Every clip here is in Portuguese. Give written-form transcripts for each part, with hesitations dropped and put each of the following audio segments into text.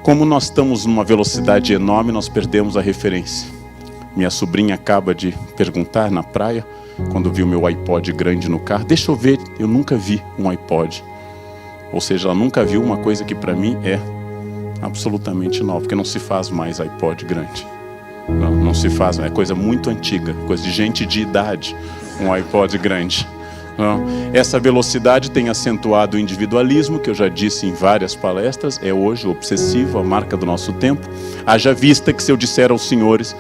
Como nós estamos numa velocidade enorme, nós perdemos a referência. Minha sobrinha acaba de perguntar na praia, quando viu meu iPod grande no carro, deixa eu ver, eu nunca vi um iPod. Ou seja, ela nunca viu uma coisa que para mim é absolutamente nova, porque não se faz mais iPod grande. Não se faz, é coisa muito antiga, coisa de gente de idade, um iPod grande. Essa velocidade tem acentuado o individualismo, que eu já disse em várias palestras, é hoje obsessivo, a marca do nosso tempo. Haja vista que se eu disser aos senhores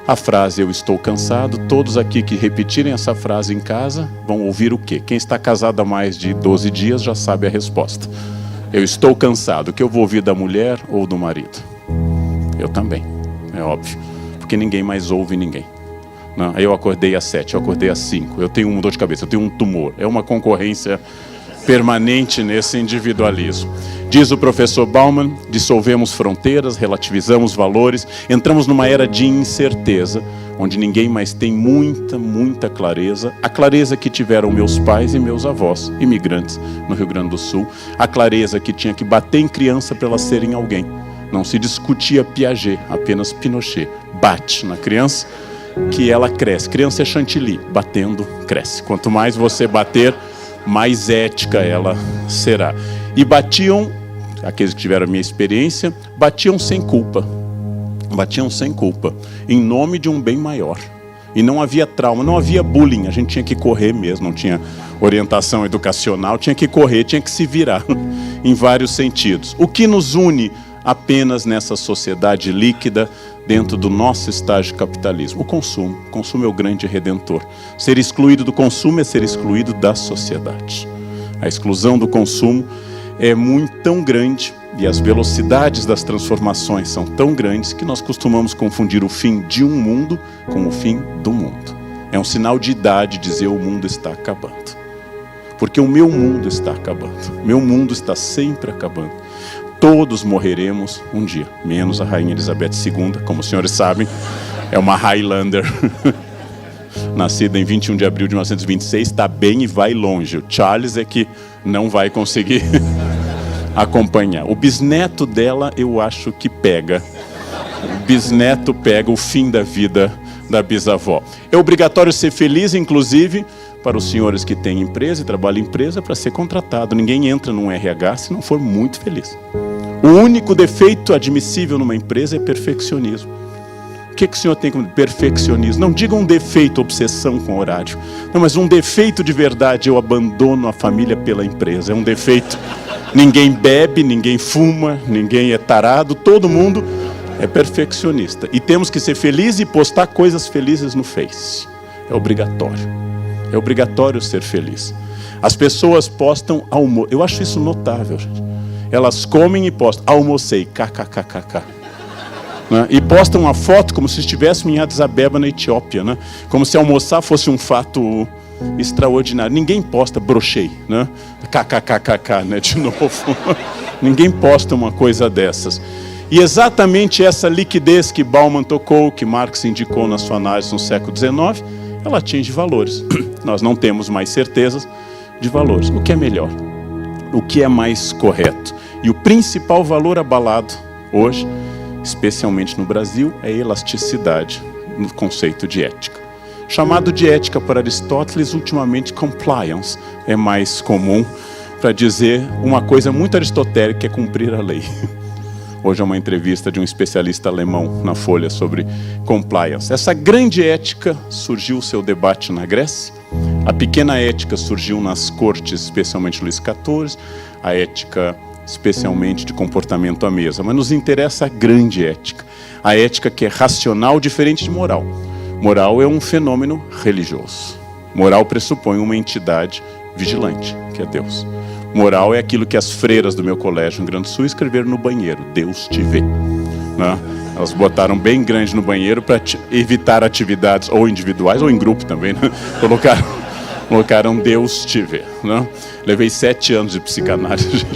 a frase "eu estou cansado", todos aqui que repetirem essa frase em casa vão ouvir o quê? Quem está casado há mais de 12 dias já sabe a resposta. Eu estou cansado. O que eu vou ouvir da mulher ou do marido? Eu também, é óbvio, porque ninguém mais ouve ninguém. Não, eu acordei às 7, eu acordei às 5, eu tenho uma dor de cabeça, eu tenho um tumor. É uma concorrência permanente nesse individualismo. Diz o professor Bauman, dissolvemos fronteiras, relativizamos valores, entramos numa era de incerteza, onde ninguém mais tem muita clareza, a clareza que tiveram meus pais e meus avós, imigrantes no Rio Grande do Sul, a clareza que tinha que bater em criança para elas serem alguém. Não se discutia Piaget, apenas Pinochet. Bate na criança que ela cresce. Criança é chantilly, batendo cresce. Quanto mais você bater, mais ética ela será. E batiam, aqueles que tiveram a minha experiência, batiam sem culpa. Batiam sem culpa, em nome de um bem maior. E não havia trauma, não havia bullying, a gente tinha que correr mesmo, não tinha orientação educacional, tinha que correr, tinha que se virar, em vários sentidos. O que nos une apenas nessa sociedade líquida, dentro do nosso estágio de capitalismo? O consumo. O consumo é o grande redentor. Ser excluído do consumo é ser excluído da sociedade. A exclusão do consumo é tão grande e as velocidades das transformações são tão grandes que nós costumamos confundir o fim de um mundo com o fim do mundo. É um sinal de idade dizer o mundo está acabando. Porque o meu mundo está acabando. Meu mundo está sempre acabando. Todos morreremos um dia, menos a Rainha Elizabeth II, como os senhores sabem, é uma Highlander, nascida em 21 de abril de 1926, está bem e vai longe. O Charles é que não vai conseguir acompanhar. O bisneto dela, eu acho que pega. O bisneto pega o fim da vida da bisavó. É obrigatório ser feliz, inclusive, para os senhores que têm empresa e trabalham em empresa, para ser contratado. Ninguém entra num RH se não for muito feliz. O único defeito admissível numa empresa é perfeccionismo. O que o senhor tem como perfeccionismo? Não diga um defeito, obsessão com horário. Não, mas um defeito de verdade, eu abandono a família pela empresa. É um defeito. Ninguém bebe, ninguém fuma, ninguém é tarado, todo mundo é perfeccionista. E temos que ser felizes e postar coisas felizes no Face. É obrigatório. É obrigatório ser feliz. As pessoas postam almoço. Eu acho isso notável, gente. Elas comem e postam, almocei, kkkk. Né? E postam uma foto como se estivéssem em Addis Abeba, na Etiópia. Né? Como se almoçar fosse um fato extraordinário. Ninguém posta, brochei, né? Kkkk, né? De novo. Ninguém posta uma coisa dessas. E exatamente essa liquidez que Bauman tocou, que Marx indicou na sua análise no século XIX, ela atinge valores. Nós não temos mais certezas de valores. O que é melhor? O que é mais correto? E o principal valor abalado hoje, especialmente no Brasil, é a elasticidade no conceito de ética. Chamado de ética por Aristóteles, ultimamente compliance é mais comum para dizer uma coisa muito aristotélica, que é cumprir a lei. Hoje é uma entrevista de um especialista alemão na Folha sobre compliance. Essa grande ética surgiu o seu debate na Grécia. A pequena ética surgiu nas cortes, especialmente Luís XIV. A ética, especialmente de comportamento à mesa. Mas nos interessa a grande ética. A ética que é racional, diferente de moral. Moral é um fenômeno religioso. Moral pressupõe uma entidade vigilante, que é Deus. Moral é aquilo que as freiras do meu colégio no Rio Grande do Sul escreveram no banheiro. Deus te vê. Né? Elas botaram bem grande no banheiro para evitar atividades ou individuais ou em grupo também. Né? Colocaram Deus te vê. Né? Levei 7 anos de psicanálise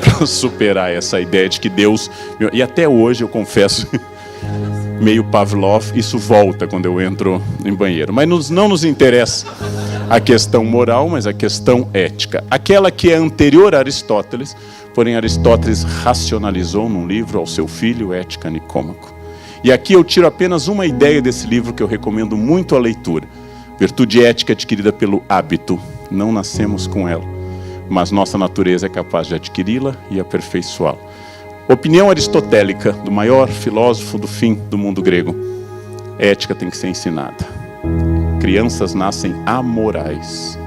para superar essa ideia de que Deus... E até hoje eu confesso, meio Pavlov, isso volta quando eu entro em banheiro. Mas não nos interessa a questão moral, mas a questão ética. Aquela que é anterior a Aristóteles, Porém, Aristóteles racionalizou num livro ao seu filho, Ética Nicômaco. E aqui eu tiro apenas uma ideia desse livro que eu recomendo muito a leitura. Virtude ética adquirida pelo hábito. Não nascemos com ela, mas nossa natureza é capaz de adquiri-la e aperfeiçoá-la. Opinião aristotélica do maior filósofo do fim do mundo grego. Ética tem que ser ensinada. Crianças nascem amorais.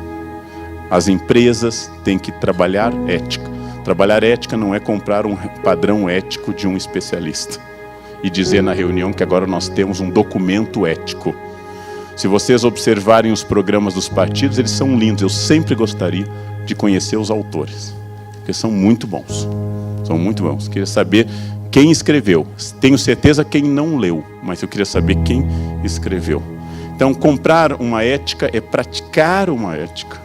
As empresas têm que trabalhar ética. Trabalhar ética não é comprar um padrão ético de um especialista e dizer na reunião que agora nós temos um documento ético. Se vocês observarem os programas dos partidos, eles são lindos. Eu sempre gostaria de conhecer os autores, porque são muito bons. São muito bons. Queria saber quem escreveu. Tenho certeza quem não leu, mas eu queria saber quem escreveu. Então, comprar uma ética é praticar uma ética.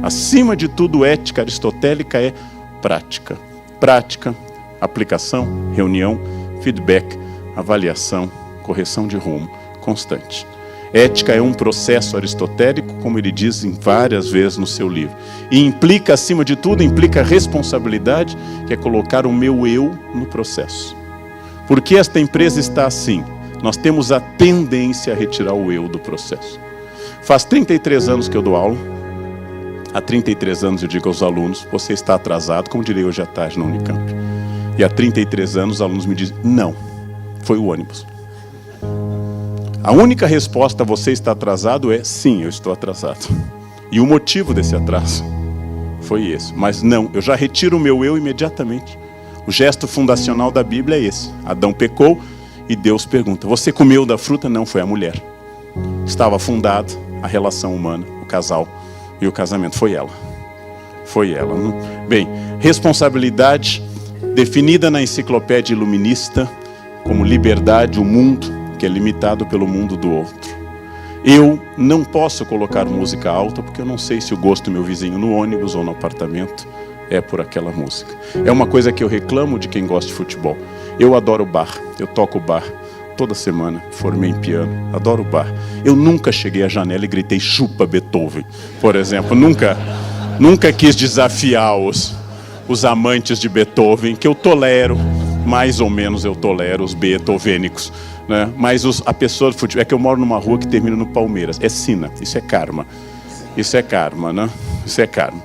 Acima de tudo, ética aristotélica é prática. Prática, aplicação, reunião, feedback, avaliação, correção de rumo constante. Ética é um processo aristotélico, como ele diz várias vezes no seu livro. E implica, acima de tudo, implica responsabilidade, que é colocar o meu eu no processo. Por que esta empresa está assim? Nós temos a tendência a retirar o eu do processo. Faz 33 anos que eu dou aula. Há 33 anos eu digo aos alunos, você está atrasado, como direi hoje à tarde na Unicamp. E há 33 anos os alunos me dizem, não, foi o ônibus. A única resposta a você está atrasado é, sim, eu estou atrasado. E o motivo desse atraso foi esse. Mas não, eu já retiro o meu eu imediatamente. O gesto fundacional da Bíblia é esse. Adão pecou e Deus pergunta, você comeu da fruta? Não, foi a mulher. Estava fundada a relação humana, o casal e o casamento. Foi ela. Foi ela. Bem, responsabilidade definida na enciclopédia iluminista como liberdade, o mundo que é limitado pelo mundo do outro. Eu não posso colocar música alta porque eu não sei se o gosto do meu vizinho no ônibus ou no apartamento é por aquela música. É uma coisa que eu reclamo de quem gosta de futebol. Eu adoro bar, eu toco bar toda semana, formei em piano, adoro bar. Eu nunca cheguei à janela e gritei chupa Beethoven, por exemplo. Nunca quis desafiar os amantes de Beethoven, que eu tolero, mais ou menos eu tolero os beethovênicos. Né? Mas a pessoa de futebol, é que eu moro numa rua que termina no Palmeiras, é sina, isso é karma. Isso é karma, né? Isso é karma.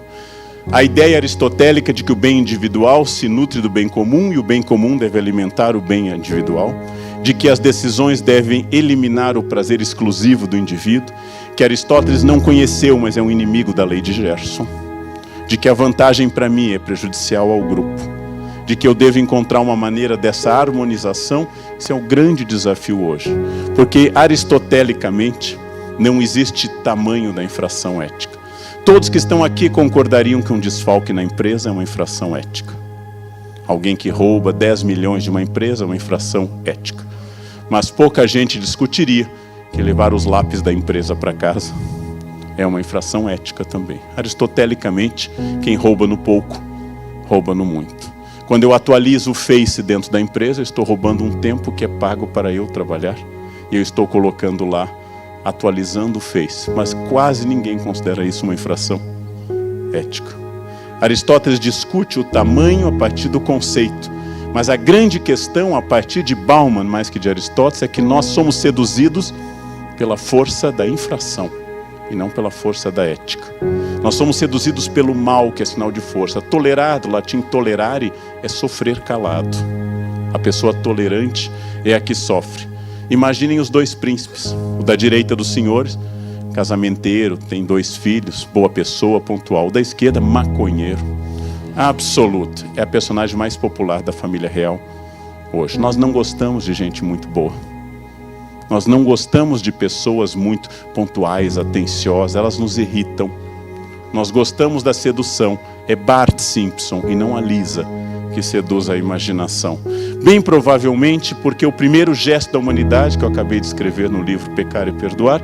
A ideia aristotélica de que o bem individual se nutre do bem comum e o bem comum deve alimentar o bem individual, de que as decisões devem eliminar o prazer exclusivo do indivíduo, que Aristóteles não conheceu, mas é um inimigo da lei de Gerson, de que a vantagem para mim é prejudicial ao grupo, de que eu devo encontrar uma maneira dessa harmonização. Esse é o grande desafio hoje, porque aristotelicamente não existe tamanho da infração ética. Todos que estão aqui concordariam que um desfalque na empresa é uma infração ética. Alguém que rouba 10 milhões de uma empresa é uma infração ética. Mas pouca gente discutiria que levar os lápis da empresa para casa é uma infração ética também. Aristotelicamente, quem rouba no pouco, rouba no muito. Quando eu atualizo o Face dentro da empresa, eu estou roubando um tempo que é pago para eu trabalhar. E eu estou colocando lá, atualizando o Face. Mas quase ninguém considera isso uma infração ética. Aristóteles discute o tamanho a partir do conceito. Mas a grande questão, a partir de Bauman, mais que de Aristóteles, é que nós somos seduzidos pela força da infração e não pela força da ética. Nós somos seduzidos pelo mal, que é sinal de força. Tolerar, do latim tolerare, é sofrer calado. A pessoa tolerante é a que sofre. Imaginem os dois príncipes. O da direita dos senhores, casamenteiro, tem 2 filhos, boa pessoa, pontual. O da esquerda, maconheiro. Absoluto. É a personagem mais popular da família real hoje. Nós não gostamos de gente muito boa. Nós não gostamos de pessoas muito pontuais, atenciosas. Elas nos irritam. Nós gostamos da sedução. É Bart Simpson e não a Lisa que seduz a imaginação. Bem provavelmente porque o primeiro gesto da humanidade, que eu acabei de escrever no livro Pecar e Perdoar,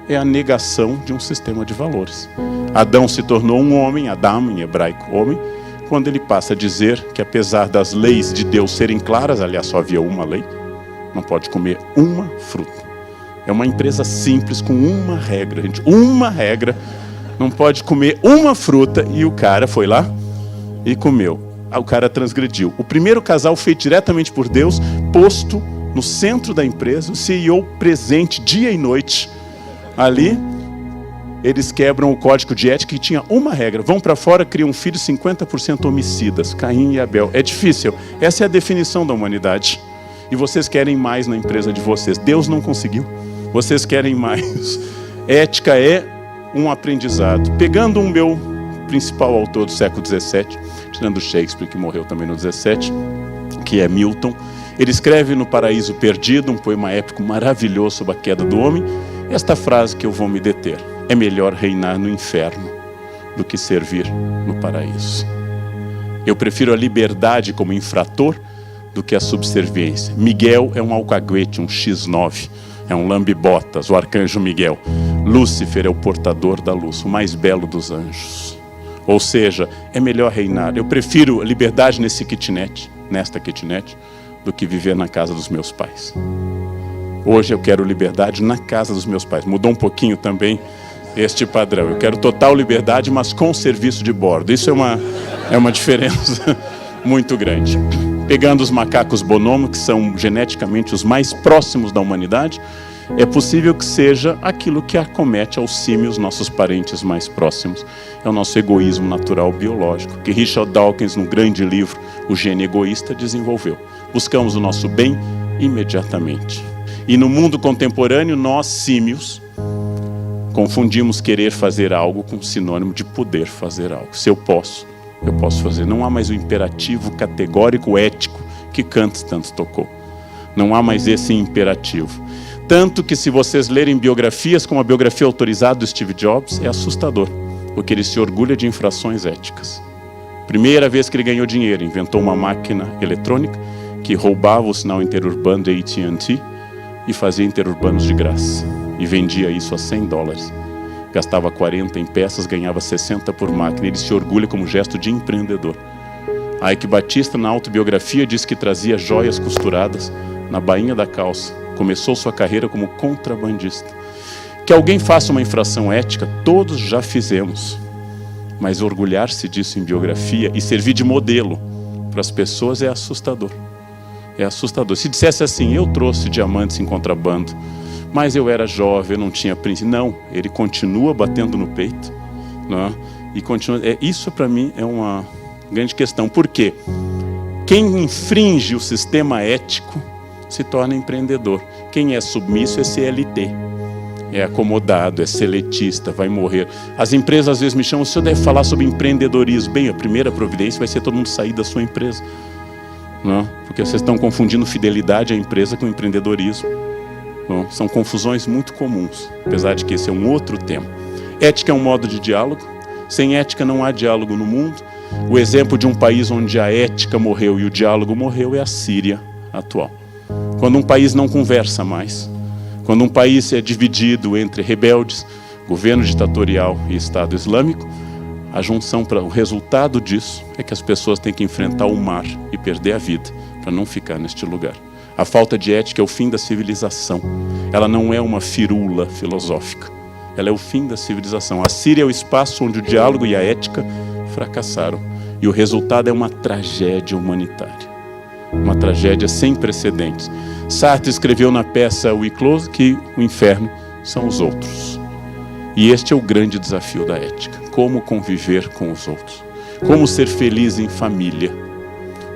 é a negação de um sistema de valores. Adão se tornou um homem, Adam em hebraico homem, quando ele passa a dizer que apesar das leis de Deus serem claras, aliás só havia uma lei, não pode comer uma fruta. É uma empresa simples com uma regra, gente, uma regra. Não pode comer uma fruta, e o cara foi lá e comeu. o cara transgrediu. O primeiro casal feito diretamente por Deus, posto no centro da empresa, o CEO presente dia e noite ali. Eles quebram o código de ética que tinha uma regra: vão para fora, criam filhos 50% homicidas, Caim e Abel. É difícil, essa é a definição da humanidade. E vocês querem mais na empresa de vocês. Deus não conseguiu, vocês querem mais. Ética é um aprendizado. Pegando o meu principal autor do século XVII, tirando Shakespeare, que morreu também no XVII, que é Milton, ele escreve no Paraíso Perdido, um poema épico maravilhoso sobre a queda do homem, esta frase que eu vou me deter: é melhor reinar no inferno do que servir no paraíso. Eu prefiro a liberdade como infrator do que a subserviência. Miguel é um alcaguete, um X9, é um lambe-botas, o arcanjo Miguel. Lúcifer é o portador da luz, o mais belo dos anjos. Ou seja, é melhor reinar. Eu prefiro a liberdade nesta kitnet, do que viver na casa dos meus pais. Hoje eu quero liberdade na casa dos meus pais. Mudou um pouquinho também este padrão. Eu quero total liberdade, mas com serviço de bordo. Isso é uma diferença muito grande. Pegando os macacos bonomo, que são geneticamente os mais próximos da humanidade, é possível que seja aquilo que acomete aos símios, nossos parentes mais próximos. É o nosso egoísmo natural biológico, que Richard Dawkins, no grande livro O Gênio Egoísta, desenvolveu. Buscamos o nosso bem imediatamente. E no mundo contemporâneo, nós, símios, confundimos querer fazer algo com sinônimo de poder fazer algo. Se eu posso fazer. Não há mais o imperativo categórico ético que Kant tanto tocou. Não há mais esse imperativo. Tanto que, se vocês lerem biografias como a biografia autorizada do Steve Jobs, é assustador, porque ele se orgulha de infrações éticas. Primeira vez que ele ganhou dinheiro, inventou uma máquina eletrônica que roubava o sinal interurbano da AT&T e fazia interurbanos de graça. E vendia isso a $100. Gastava 40 em peças, ganhava 60 por máquina. Ele se orgulha como gesto de empreendedor. Ike Batista, na autobiografia, diz que trazia joias costuradas na bainha da calça. Começou sua carreira como contrabandista. Que alguém faça uma infração ética, todos já fizemos. Mas orgulhar-se disso em biografia e servir de modelo para as pessoas é assustador. É assustador. Se dissesse assim: eu trouxe diamantes em contrabando, mas eu era jovem, eu não tinha princípio. Não, ele continua batendo no peito, né? E continua. Isso para mim é uma grande questão. Por quê? Quem infringe o sistema ético se torna empreendedor. Quem é submisso é CLT. É acomodado, é seletista, vai morrer. As empresas às vezes me chamam: o senhor deve falar sobre empreendedorismo. Bem, a primeira providência vai ser todo mundo sair da sua empresa. Não? Porque vocês estão confundindo fidelidade à empresa com empreendedorismo. Não? São confusões muito comuns, apesar de que esse é um outro tema. Ética é um modo de diálogo. Sem ética não há diálogo no mundo. O exemplo de um país onde a ética morreu e o diálogo morreu é a Síria atual. Quando um país não conversa mais, quando um país é dividido entre rebeldes, governo ditatorial e Estado Islâmico, a junção para o resultado disso é que as pessoas têm que enfrentar o mar e perder a vida para não ficar neste lugar. A falta de ética é o fim da civilização. Ela não é uma firula filosófica. Ela é o fim da civilização. A Síria é o espaço onde o diálogo e a ética fracassaram. E o resultado é uma tragédia humanitária. Uma tragédia sem precedentes. Sartre escreveu na peça We Close que o inferno são os outros. E este é o grande desafio da ética. Como conviver com os outros. Como ser feliz em família.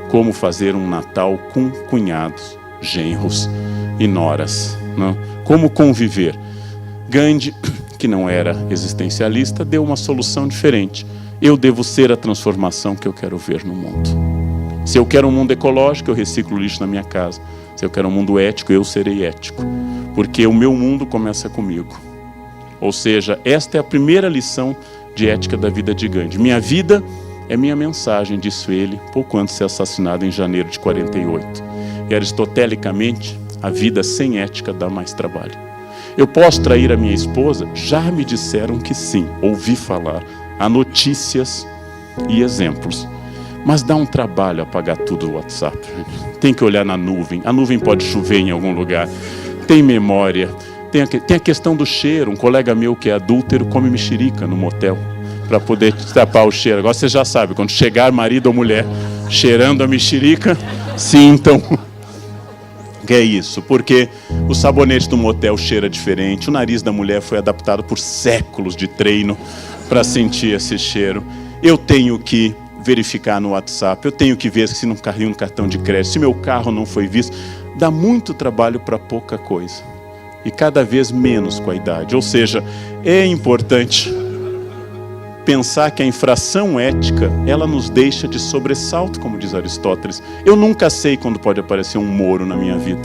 Como fazer um Natal com cunhados, genros e noras. Não? Como conviver. Gandhi, que não era existencialista, deu uma solução diferente. Eu devo ser a transformação que eu quero ver no mundo. Se eu quero um mundo ecológico, eu reciclo lixo na minha casa. Se eu quero um mundo ético, eu serei ético. Porque o meu mundo começa comigo. Ou seja, esta é a primeira lição de ética da vida de Gandhi. Minha vida é minha mensagem, disse ele, pouco antes de ser assassinado em janeiro de 48. E aristotelicamente, a vida sem ética dá mais trabalho. Eu posso trair a minha esposa? Já me disseram que sim, ouvi falar. Há notícias e exemplos. Mas dá um trabalho apagar tudo do WhatsApp. Tem que olhar na nuvem. A nuvem pode chover em algum lugar. Tem memória. Tem a questão do cheiro. Um colega meu que é adúltero come mexerica no motel. para poder tapar o cheiro. Agora você já sabe, quando chegar marido ou mulher cheirando a mexerica, sintam que é isso. Porque o sabonete do motel cheira diferente, o nariz da mulher foi adaptado por séculos de treino para sentir esse cheiro. Eu tenho que verificar no WhatsApp, eu tenho que ver se não caiu no cartão de crédito, se meu carro não foi visto. Dá muito trabalho para pouca coisa. E cada vez menos com a idade. Ou seja, é importante pensar que a infração ética, ela nos deixa de sobressalto, como diz Aristóteles. Eu nunca sei quando pode aparecer um Moro na minha vida.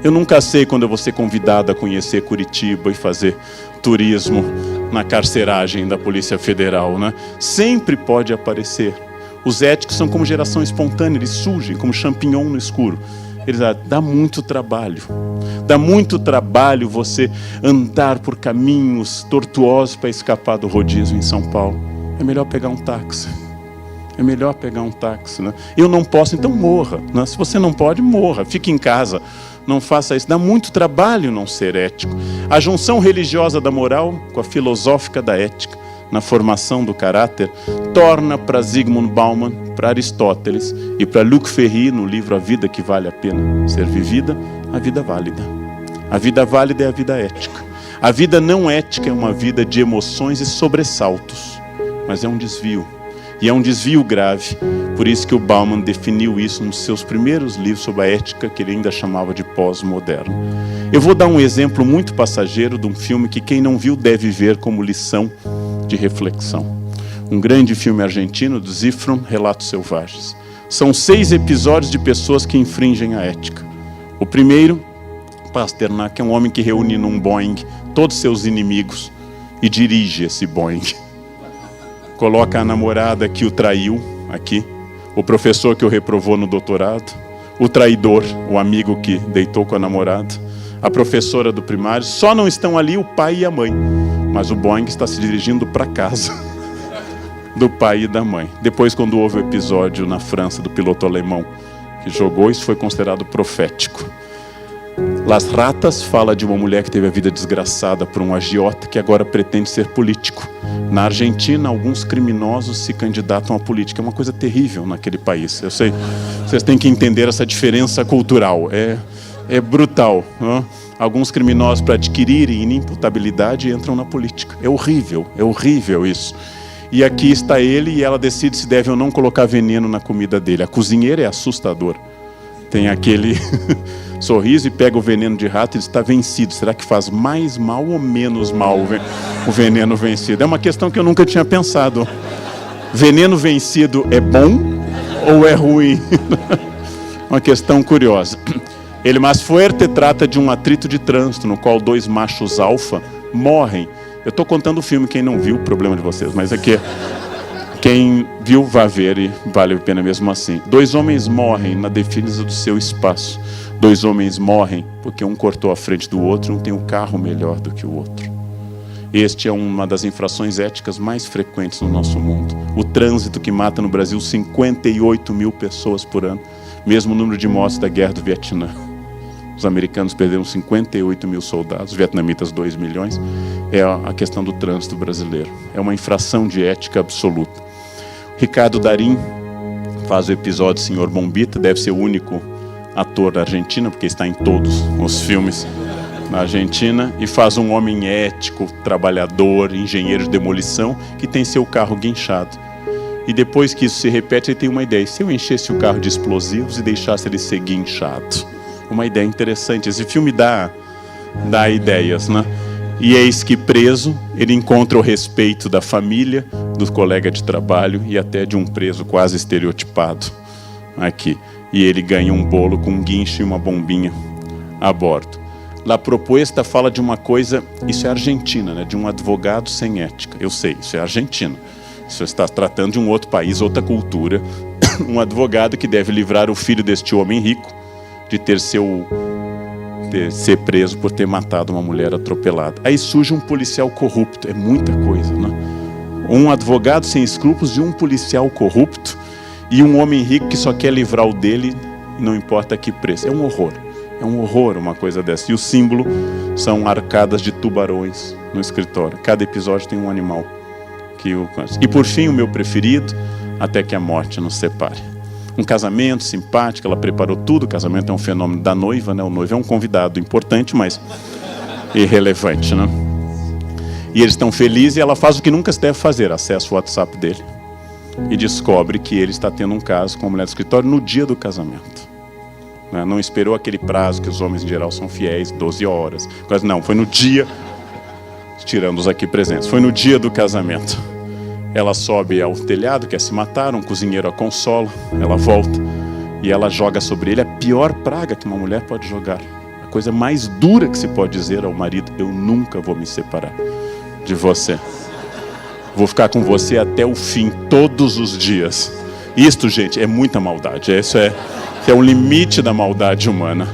Eu nunca sei quando eu vou ser convidado a conhecer Curitiba e fazer turismo na carceragem da Polícia Federal, né? Sempre pode aparecer. Os éticos são como geração espontânea, eles surgem como champignon no escuro. Eles dá muito trabalho. Dá muito trabalho você andar por caminhos tortuosos para escapar do rodízio em São Paulo. É melhor pegar um táxi. É melhor pegar um táxi, né? Eu não posso, então morra, né? Se você não pode, morra. Fique em casa. Não faça isso. Dá muito trabalho não ser ético. A junção religiosa da moral com a filosófica da ética na formação do caráter torna para Zygmunt Bauman, para Aristóteles e para Luc Ferry, no livro A Vida que Vale a Pena Ser Vivida, a vida válida. A vida válida é a vida ética. A vida não ética é uma vida de emoções e sobressaltos, mas é um desvio. E é um desvio grave. Por isso que o Bauman definiu isso nos seus primeiros livros sobre a ética, que ele ainda chamava de pós-moderno. Eu vou dar um exemplo muito passageiro de um filme que quem não viu deve ver como lição de reflexão. Um grande filme argentino, do Zifron, Relatos Selvagens. São 6 episódios de pessoas que infringem a ética. O primeiro, Pasternak, é um homem que reúne num Boeing todos seus inimigos e dirige esse Boeing. Coloca a namorada que o traiu aqui, o professor que o reprovou no doutorado, o traidor, o amigo que deitou com a namorada, a professora do primário. Só não estão ali o pai e a mãe, mas o Boeing está se dirigindo para casa do pai e da mãe. Depois, quando houve o episódio na França do piloto alemão que jogou, isso foi considerado profético. Las Ratas fala de uma mulher que teve a vida desgraçada por um agiota que agora pretende ser político. Na Argentina, alguns criminosos se candidatam à política. É uma coisa terrível naquele país. Eu sei, vocês têm que entender essa diferença cultural. É brutal, não? Alguns criminosos, para adquirirem inimputabilidade, entram na política. É horrível isso. E aqui está ele e ela decide se deve ou não colocar veneno na comida dele. A cozinheira é assustadora. Tem aquele sorriso e pega o veneno de rato e está vencido. Será que faz mais mal ou menos mal o veneno vencido? É uma questão que eu nunca tinha pensado. Veneno vencido é bom ou é ruim? Uma questão curiosa. El Mais Fuerte trata de um atrito de trânsito, no qual 2 machos alfa morrem. Eu estou contando o filme, quem não viu, problema de vocês, mas aqui... Quem viu, vá ver e vale a pena mesmo assim. 2 homens morrem na defesa do seu espaço. 2 homens morrem porque um cortou a frente do outro e um tem um carro melhor do que o outro. Este é uma das infrações éticas mais frequentes no nosso mundo. O trânsito que mata no Brasil 58 mil pessoas por ano. Mesmo número de mortes da guerra do Vietnã. Os americanos perderam 58 mil soldados, os vietnamitas 2 milhões. É a questão do trânsito brasileiro. É uma infração de ética absoluta. Ricardo Darín faz o episódio Senhor Bombita, deve ser o único ator da Argentina, porque está em todos os filmes na Argentina, e faz um homem ético, trabalhador, engenheiro de demolição, que tem seu carro guinchado. E depois que isso se repete, ele tem uma ideia: se eu enchesse o carro de explosivos e deixasse ele ser guinchado? Uma ideia interessante. Esse filme dá ideias, né? E eis que preso, ele encontra o respeito da família, do colega de trabalho e até de um preso quase estereotipado aqui. E ele ganha um bolo com um guincho e uma bombinha a bordo. La Propuesta fala de uma coisa, isso é Argentina, né? De um advogado sem ética. Eu sei, isso é Argentina. Isso está tratando de um outro país, outra cultura. Um advogado que deve livrar o filho deste homem rico de ser preso por ter matado uma mulher atropelada. Aí surge um policial corrupto. É muita coisa, né? Um advogado sem escrúpulos e um policial corrupto e um homem rico que só quer livrar o dele, não importa a que preço. É um horror uma coisa dessa. E o símbolo são arcadas de tubarões no escritório. Cada episódio tem um animal E por fim, o meu preferido, até que a morte nos separe. Um casamento simpático, ela preparou tudo. O casamento é um fenômeno da noiva, né? O noivo é um convidado importante, mas irrelevante, né? E eles estão felizes e ela faz o que nunca se deve fazer, acessa o WhatsApp dele e descobre que ele está tendo um caso com a mulher do escritório no dia do casamento. Não esperou aquele prazo que os homens em geral são fiéis, 12 horas. Não, foi no dia, tirando os aqui presentes, foi no dia do casamento. Ela sobe ao telhado, quer se matar, um cozinheiro a consola, ela volta e ela joga sobre ele a pior praga que uma mulher pode jogar. A coisa mais dura que se pode dizer ao marido: eu nunca vou me separar de você. Vou ficar com você até o fim, todos os dias. Isto, gente, é muita maldade. Isso é um limite da maldade humana.